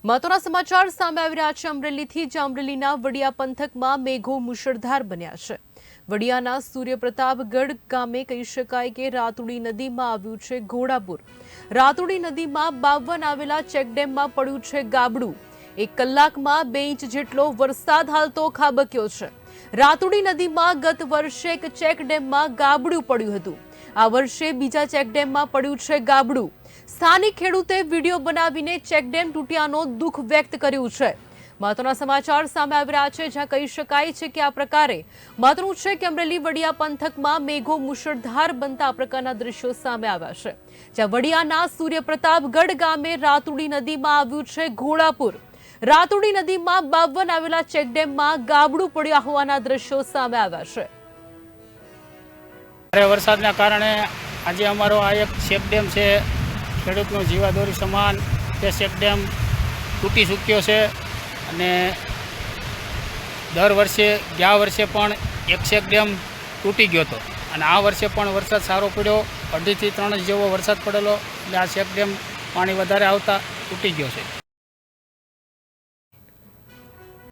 મહત્વના સમાચાર સામે આવી રહ્યા છે અમરેલીથી જ અમરેલીના વડિયા પંથકમાં મેઘો મુશળધાર બન્યા છે। વડિયાના સૂર્યપ્રતાપગઢ ગામે કહી શકાય કે રાતુડી નદીમાં આવ્યું છે ઘોડાપુર। રાતુડી નદીમાં 52 આવેલા ચેકડેમમાં પડ્યું છે ગાબડું। 1 કલાકમાં 2 ઇંચ જેટલો વરસાદ હાલ તો ખાબક્યો છે। રાતુડી નદીમાં ગત વર્ષે એક ચેકડેમમાં ગાબડું પડ્યું હતું। આ વર્ષે બીજા ચેકડેમમાં પડ્યું છે ગાબડું। સ્થાનિક ખેડૂતે વિડીયો બનાવીને ચેકડેમ તૂટ્યાનો દુઃખ વ્યક્ત કર્યું છે। મહત્વના સમાચાર સામે આવી રહ્યા છે જ્યાં કહી શકાય છે કે આ પ્રકારે મહત્વનું છે કે અમરેલી વડિયા પંથકમાં મેઘો મુશળધાર બનતા આ પ્રકારના દ્રશ્યો સામે આવ્યા છે। જ્યાં વડિયાના સૂર્યપ્રતાપગઢ ગામે રાતુડી નદીમાં આવ્યું છે ઘોડાપુર। રાતુડી નદીમાં 52 આવેલા ચેકડેમમાં ગાબડું પડ્યા હોવાના દ્રશ્યો સામે આવ્યા છે। વરસાદના કારણે આજે અમારો આ એક ચેકડેમ છે ખેડૂતનો જીવાદોરી સમાન તે ચેકડેમ તૂટી ચૂક્યો છે અને દર વર્ષે ગયા વર્ષે પણ એક ચેકડેમ તૂટી ગયો હતો અને આ વર્ષે પણ વરસાદ સારો પડ્યો 2.5 થી 3 ઇંચ જેવો વરસાદ પડેલો એટલે આ ચેકડેમ પાણી વધારે આવતા તૂટી ગયો છે।